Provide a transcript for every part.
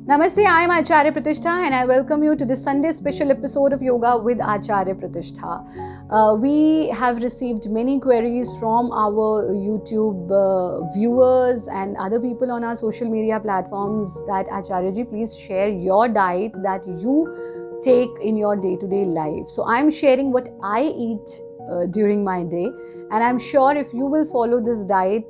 Namaste, I am Acharya Pratishtha and I welcome you to this Sunday special episode of Yoga with Acharya Pratishtha. We have received many queries from our YouTube viewers and other people on our social media platforms that Acharya ji, please share your diet that you take in your day-to-day life. So I'm sharing what I eat during my day, and I'm sure if you will follow this diet,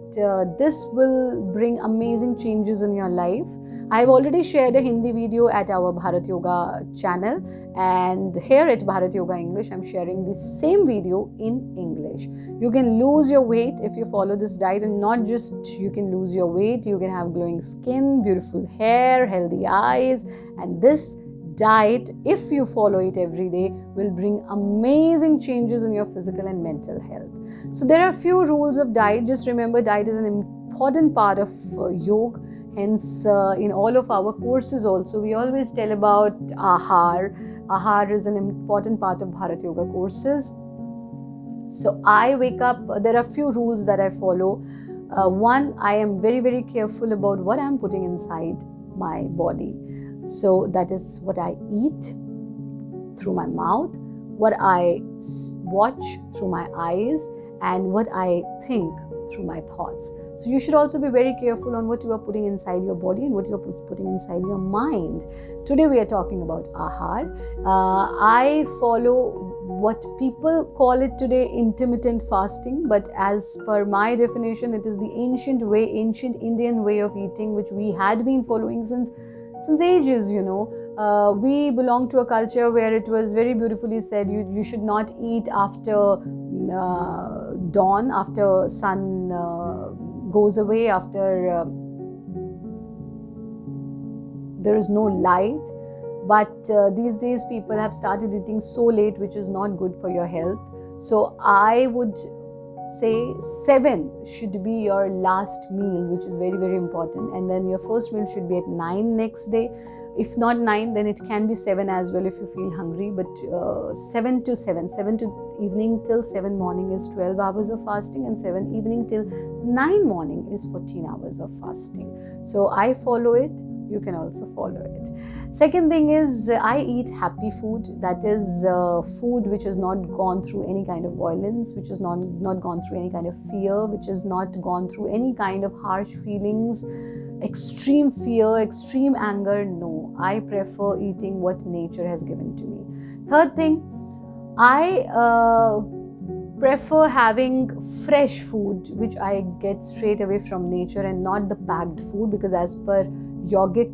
this will bring amazing changes in your life. I've already shared a Hindi video at our Bharat Yoga channel, and here at Bharat Yoga English I'm sharing the same video in English. You can lose your weight if you follow this diet, and not just you can lose your weight, you can have glowing skin, beautiful hair, healthy eyes, and this diet, if you follow it every day, will bring amazing changes in your physical and mental health. So there are a few rules of diet. Just remember, diet is an important part of yoga. Hence, in all of our courses also, we always tell about Ahar. Ahar is an important part of Bharat Yoga courses. So I wake up, there are a few rules that I follow. One, I am very, very careful about what I'm putting inside my body. So that is what I eat through my mouth, what I watch through my eyes, and what I think through my thoughts. So you should also be very careful on what you are putting inside your body and what you are putting inside your mind. Today we are talking about Ahar. I follow what people call it today intermittent fasting, but as per my definition, it is the ancient way, ancient Indian way of eating, which we had been following since ages. We belong to a culture where it was very beautifully said you should not eat after dawn, after sun goes away, after there is no light. But these days people have started eating so late, which is not good for your health. So I would say 7 should be your last meal, which is very, very important, and then your first meal should be at 9 next day. If not 9, then it can be 7 as well if you feel hungry, but 7 to evening till 7 morning is 12 hours of fasting, and 7 evening till 9 morning is 14 hours of fasting. So I follow it, you can also follow it. Second thing is, I eat happy food. That is food which has not gone through any kind of violence, which has not gone through any kind of fear, which has not gone through any kind of harsh feelings, extreme fear, extreme anger. No, I prefer eating what nature has given to me. Third thing, I prefer having fresh food which I get straight away from nature and not the packed food, because as per yogic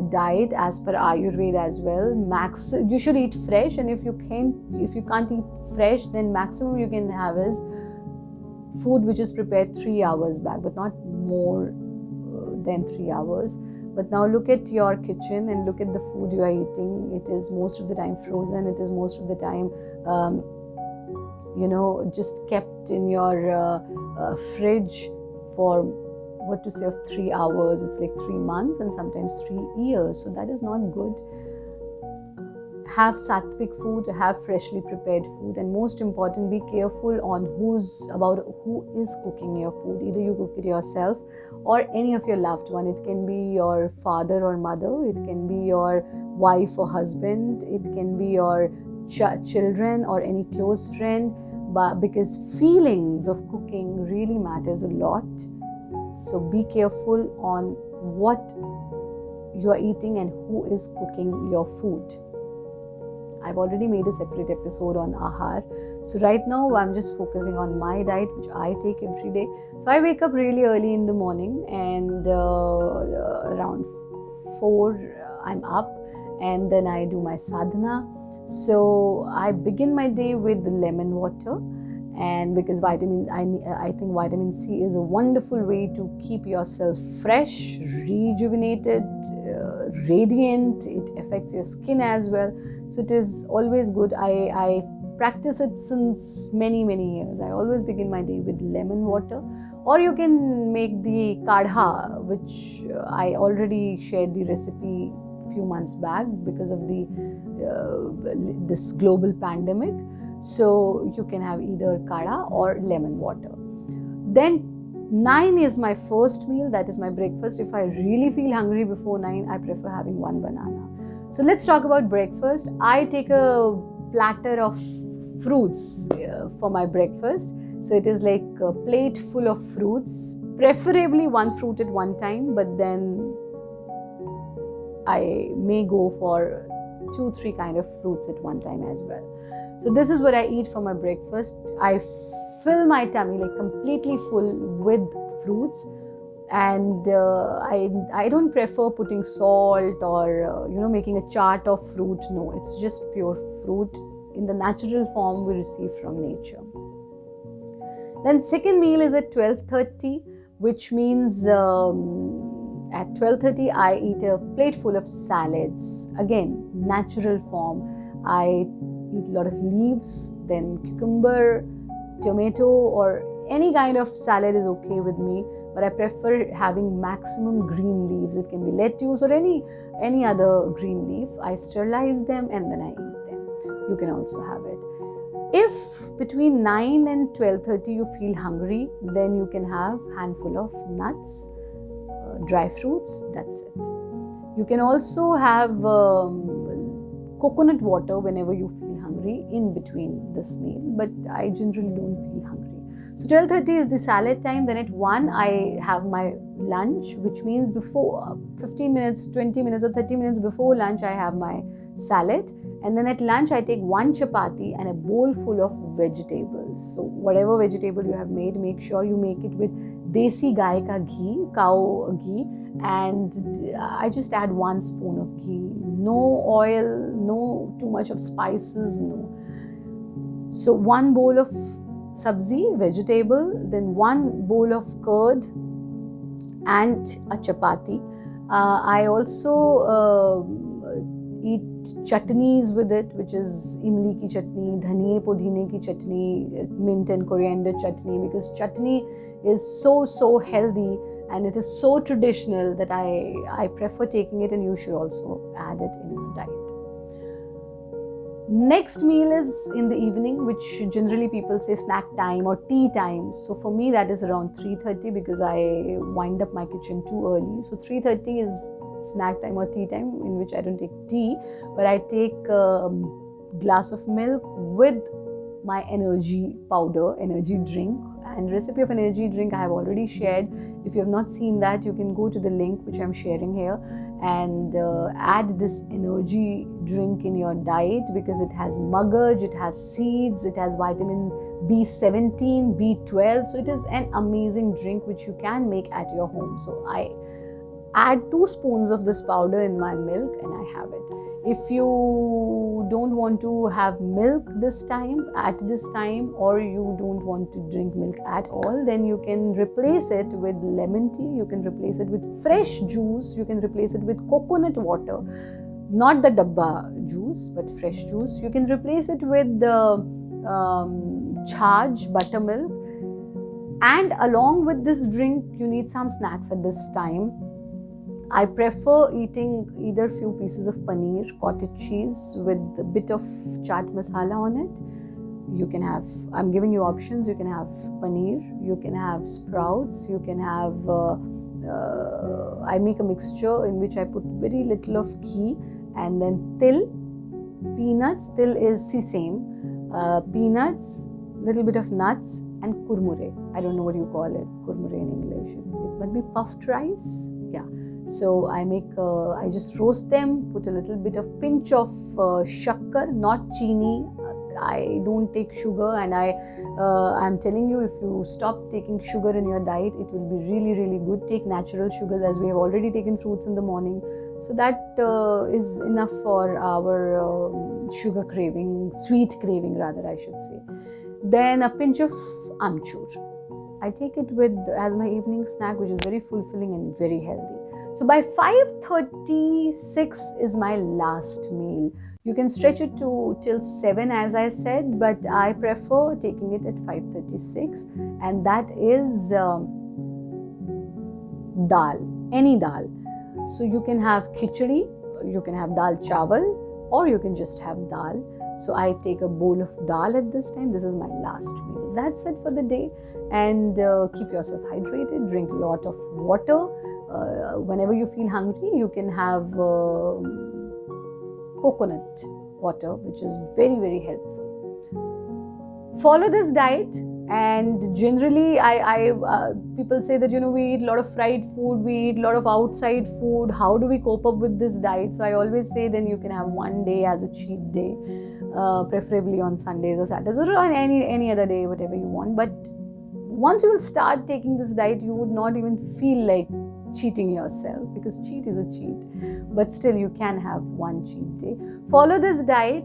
diet, as per Ayurveda as well, you should eat fresh, and if you can't eat fresh, then maximum you can have is food which is prepared 3 hours back, but not more than 3 hours. But now look at your kitchen and look at the food you are eating. It is most of the time frozen. It is most of the time just kept in your fridge for what to say of 3 hours. It's like 3 months and sometimes 3 years. So that is not good. Have sattvic food, have freshly prepared food, and most important, be careful on who is cooking your food. Either you cook it yourself or any of your loved one. It can be your father or mother, it can be your wife or husband, it can be your children or any close friend, but because feelings of cooking really matters a lot. So be careful on what you are eating and who is cooking your food. I've already made a separate episode on Ahar. So right now I'm just focusing on my diet, which I take every day. So I wake up really early in the morning, and around 4 I'm up, and then I do my sadhana. So I begin my day with lemon water, and because I think vitamin C is a wonderful way to keep yourself fresh, rejuvenated, radiant. It affects your skin as well. So it is always good. I practice it since many years. I always begin my day with lemon water, or you can make the kadha, which I already shared the recipe few months back because of this global pandemic. So you can have either kadha or lemon water. Then 9 is my first meal, that is my breakfast. If I really feel hungry before 9, I prefer having one banana. So let's talk about breakfast. I take a platter of fruits for my breakfast. So it is like a plate full of fruits, preferably one fruit at one time, but then I may go for 2-3 kind of fruits at one time as well. So this is what I eat for my breakfast. I fill my tummy like completely full with fruits, and I don't prefer putting salt or making a chart of fruit. No, it's just pure fruit in the natural form we receive from nature. Then second meal is at 12:30, which means at 12:30 I eat a plate full of salads. Again, natural form. I eat a lot of leaves, then cucumber, tomato, or any kind of salad is okay with me, but I prefer having maximum green leaves. It can be lettuce or any other green leaf. I sterilize them and then I eat them. You can also have it. If between 9 and 12:30 you feel hungry, then you can have handful of nuts, dry fruits, that's it. You can also have coconut water whenever you feel hungry in between this meal, but I generally don't feel hungry. So 12:30 is the salad time. Then at 1 I have my lunch, which means before 15 minutes, 20 minutes or 30 minutes before lunch I have my salad. And then at lunch I take one chapati and a bowl full of vegetables. So whatever vegetable you have made, make sure you make it with desi gai ka ghee, cow ghee, and I just add 1 spoon of ghee. No oil, no too much of spices, no. So 1 bowl of sabzi, vegetable, then 1 bowl of curd and a chapati. I also eat chutneys with it, which is imli ki chutney, dhaniye podine ki chutney, mint and coriander chutney, because chutney is so healthy and it is so traditional that I prefer taking it, and you should also add it in your diet. Next meal is in the evening, which generally people say snack time or tea time. So for me that is around 3:30 because I wind up my kitchen too early. So 3:30 is snack time or tea time, in which I don't take tea, but I take a glass of milk with my energy powder, energy drink. And recipe of energy drink I have already shared. If you have not seen that, you can go to the link which I am sharing here and add this energy drink in your diet, because it has magarj, it has seeds, it has vitamin B17, B12. So it is an amazing drink which you can make at your home. So I add 2 spoons of this powder in my milk and I have it. If you don't want to have milk at this time, or you don't want to drink milk at all, then you can replace it with lemon tea, you can replace it with fresh juice, you can replace it with coconut water, not the dabba juice, but fresh juice. You can replace it with the Chaj buttermilk, and along with this drink you need some snacks at this time. I prefer eating either few pieces of paneer, cottage cheese with a bit of chaat masala on it. You can have, I'm giving you options, you can have paneer, you can have sprouts, you can have, I make a mixture in which I put very little of ghee and then til, peanuts, til is sesame, peanuts, little bit of nuts and kurmure. I don't know what you call it, kurmure in English. It might be puffed rice. Yeah. So I just roast them, put a little bit of pinch of shakkar, not chini. I don't take sugar, and I'm telling you, if you stop taking sugar in your diet, it will be really good. Take natural sugars, as we have already taken fruits in the morning. So that is enough for our sugar craving, sweet craving rather, I should say. Then a pinch of amchur. I take it as my evening snack, which is very fulfilling and very healthy. So by 5:36 is my last meal. You can stretch it till 7, as I said, but I prefer taking it at 5:36, and that is dal, any dal. So you can have khichdi, you can have dal chawal, or you can just have dal. So I take a bowl of dal at this time. This is my last meal. that's it for the day. And keep yourself hydrated, drink a lot of water. Whenever you feel hungry, you can have coconut water, which is very, very helpful. Follow this diet. And generally, people say that, we eat a lot of fried food, we eat a lot of outside food. How do we cope up with this diet? So I always say, then you can have one day as a cheat day, preferably on Sundays or Saturdays, or on any other day, whatever you want. But once you will start taking this diet, you would not even feel like cheating yourself, because cheat is a cheat. But still, you can have one cheat day. Follow this diet.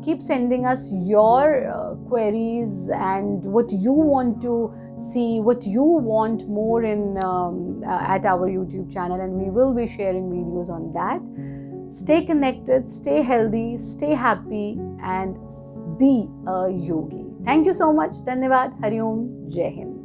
Keep sending us your queries and what you want to see, what you want more in at our YouTube channel, and we will be sharing videos on that. Stay connected, stay healthy, stay happy, and be a yogi. Thank you so much. Dhanyavad. Hari Om. Jai Hind.